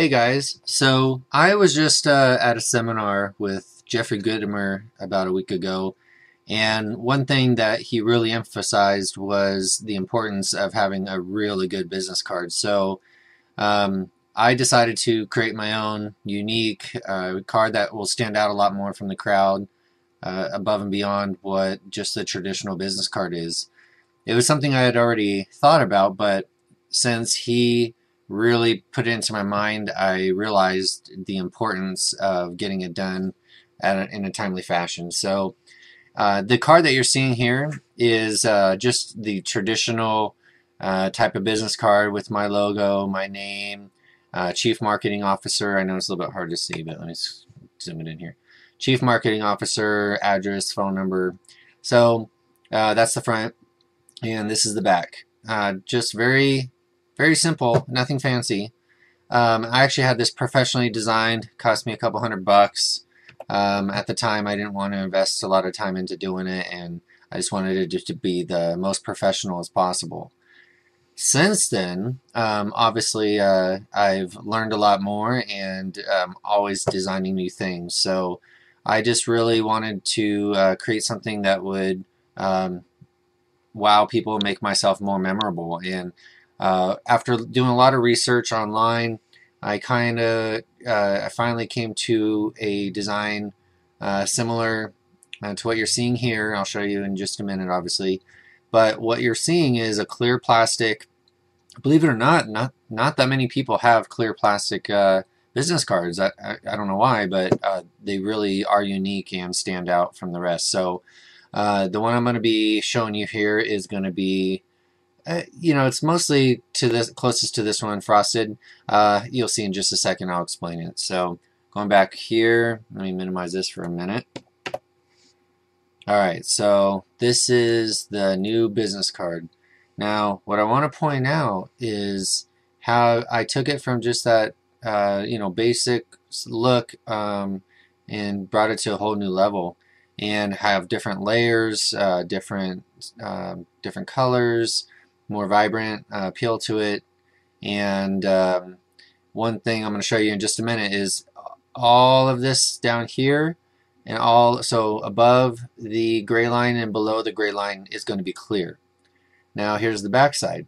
Hey guys, so I was just at a seminar with Jeffrey Goodmer about a week ago, and one thing that he really emphasized was the importance of having a really good business card. I decided to create my own unique card that will stand out a lot more from the crowd, above and beyond what just the traditional business card is. It was something I had already thought about, but since he really put it into my mind, I realized the importance of getting it done in a timely fashion. The card that you're seeing here is just the traditional type of business card with my logo, my name, Chief Marketing Officer. I know it's a little bit hard to see, but let me zoom it in here. Chief Marketing Officer, address, phone number. That's the front, and this is the back. Just very, very simple, nothing fancy. I actually had this professionally designed, cost me a couple $100. At the time, I didn't want to invest a lot of time into doing it, and I just wanted it to be the most professional as possible. Since then, obviously, I've learned a lot more and always designing new things. So I just really wanted to create something that would wow people, make myself more memorable. And after doing a lot of research online, I finally came to a design similar to what you're seeing here. I'll show you in just a minute, obviously. But what you're seeing is a clear plastic. Believe it or not, not that many people have clear plastic business cards. I don't know why, but they really are unique and stand out from the rest. The one I'm going to be showing you here is going to be, it's mostly to this closest to this one, frosted. You'll see in just a second. I'll explain it. So going back here, let me minimize this for a minute. All right, so this is the new business card. Now, what I want to point out is how I took it from just that, basic look, and brought it to a whole new level, and have different layers, different colors, more vibrant appeal to it. And one thing I'm going to show you in just a minute is all of this down here, and so above the gray line and below the gray line is going to be clear. Now here's the back side.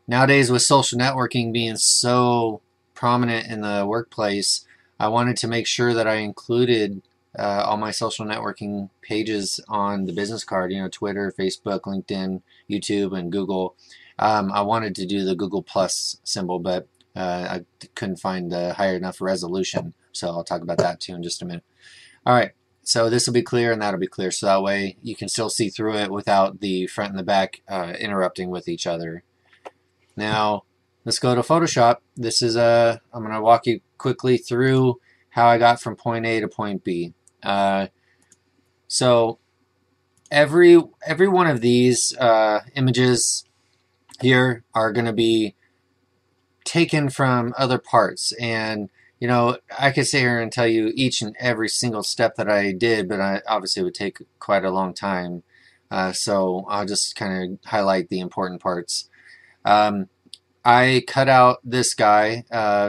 Nowadays, with social networking being so prominent in the workplace, I wanted to make sure that I included all my social networking pages on the business card, Twitter, Facebook, LinkedIn, YouTube, and Google. I wanted to do the Google Plus symbol, but I couldn't find the high enough resolution, so I'll talk about that too in just a minute. All right, so this will be clear and that'll be clear, so that way you can still see through it without the front and the back interrupting with each other. Now, let's go to Photoshop. I'm going to walk you quickly through how I got from point A to point B. So every one of these images here are going to be taken from other parts, and I could sit here and tell you each and every single step that I did, but obviously it would take quite a long time. So I'll just kind of highlight the important parts. I cut out this guy.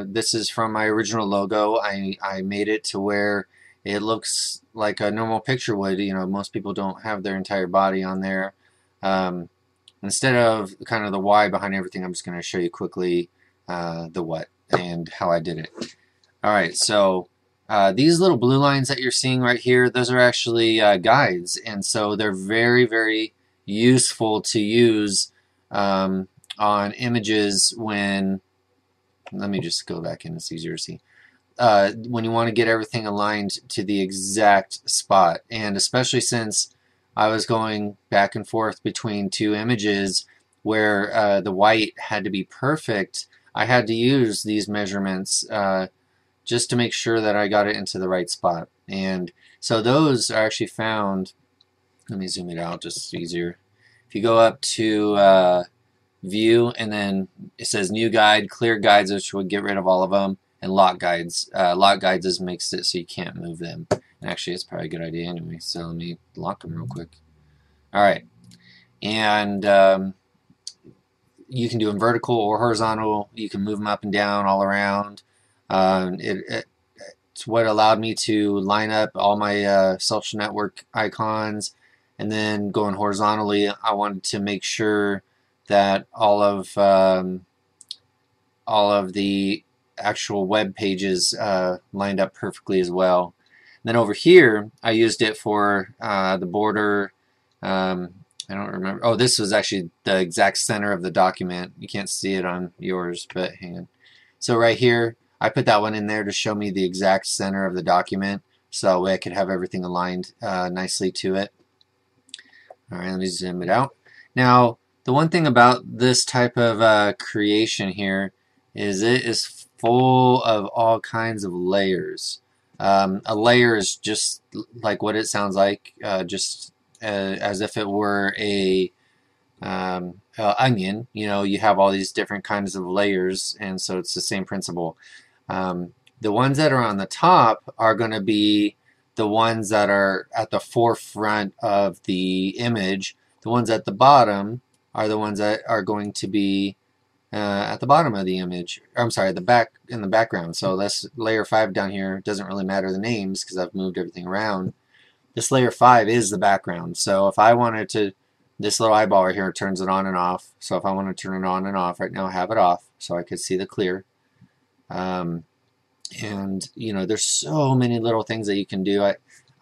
This is from my original logo. I made it to where it looks like a normal picture would. Most people don't have their entire body on there. Instead of kind of the why behind everything, I'm just going to show you quickly the what and how I did it. All right, so these little blue lines that you're seeing right here, those are actually guides, and so they're very, very useful to use on images when, let me just go back in, it's easier to see, when you want to get everything aligned to the exact spot. And especially since I was going back and forth between two images where the white had to be perfect, I had to use these measurements just to make sure that I got it into the right spot. And so those are actually found, let me zoom it out just so easier. If you go up to view, and then it says new guide, clear guides, which would get rid of all of them, and lock guides. Lock guides just makes it so you can't move them. And actually, it's probably a good idea anyway, so let me lock them real quick. All right. And you can do them vertical or horizontal. You can move them up and down all around. It's what allowed me to line up all my social network icons, and then going horizontally, I wanted to make sure that all of the actual web pages lined up perfectly as well. And then over here, I used it for the border. I don't remember. Oh, this was actually the exact center of the document. You can't see it on yours, but hang on. So right here, I put that one in there to show me the exact center of the document, so that way I could have everything aligned nicely to it. All right, let me zoom it out. Now, the one thing about this type of creation here is it is full of all kinds of layers. A layer is just like what it sounds like, just as if it were a onion. You know, you have all these different kinds of layers, and so it's the same principle. The ones that are on the top are going to be the ones that are at the forefront of the image. The ones at the bottom are the ones that are going to be at the bottom of the image. I'm sorry, the back in the background. So this layer 5 down here doesn't really matter the names because I've moved everything around. This layer 5 is the background. So if I wanted to, this little eyeball right here turns it on and off. So if I want to turn it on and off, right now I have it off so I could see the clear. And you know, there's so many little things that you can do.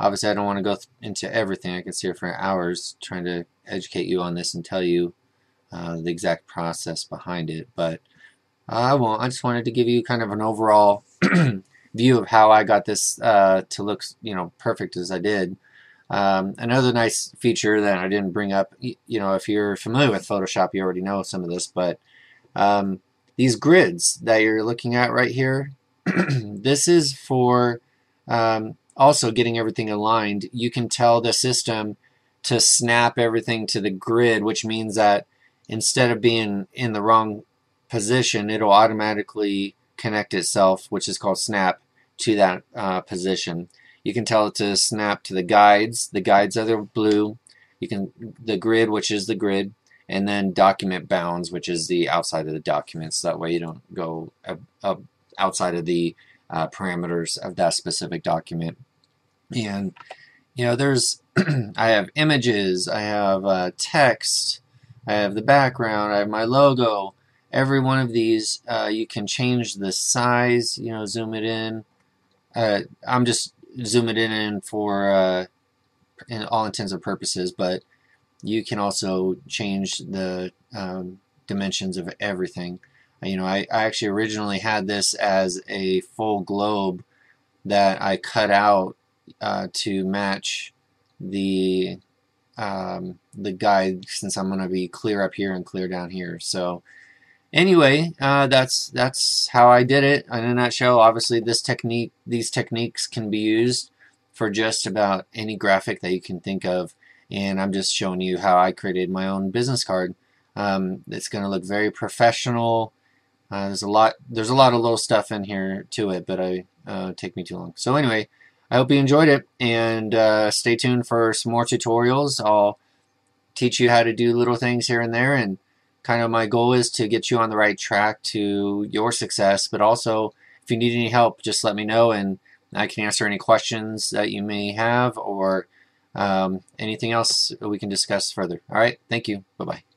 Obviously I don't want to go into everything. I can sit here for hours trying to educate you on this and tell you the exact process behind it, but I won't. I just wanted to give you kind of an overall view of how I got this to look, you know, perfect as I did. Another nice feature that I didn't bring up, you know, if you're familiar with Photoshop, you already know some of this, but these grids that you're looking at right here, this is for also getting everything aligned. You can tell the system to snap everything to the grid, which means that instead of being in the wrong position, it'll automatically connect itself, which is called snap, to that position. You can tell it to snap to the guides. The guides are the blue. You can the grid, which is the grid, and then document bounds, which is the outside of the document. So that way you don't go outside of the parameters of that specific document. And you know, there's I have images, I have text, I have the background, I have my logo. Every one of these, you can change the size, you know, zoom it in. I'm just zooming it in for in all intents and purposes, but you can also change the dimensions of everything. You know, I actually originally had this as a full globe that I cut out to match the guide, since I'm going to be clear up here and clear down here. So anyway, that's how I did it in a nutshell. Obviously, these techniques can be used for just about any graphic that you can think of, and I'm just showing you how I created my own business card. It's going to look very professional. There's a lot of little stuff in here to it, but take me too long. So anyway, I hope you enjoyed it, and stay tuned for some more tutorials. I'll teach you how to do little things here and there, and kind of my goal is to get you on the right track to your success. But also, if you need any help, just let me know, and I can answer any questions that you may have, or anything else we can discuss further. All right, thank you. Bye-bye.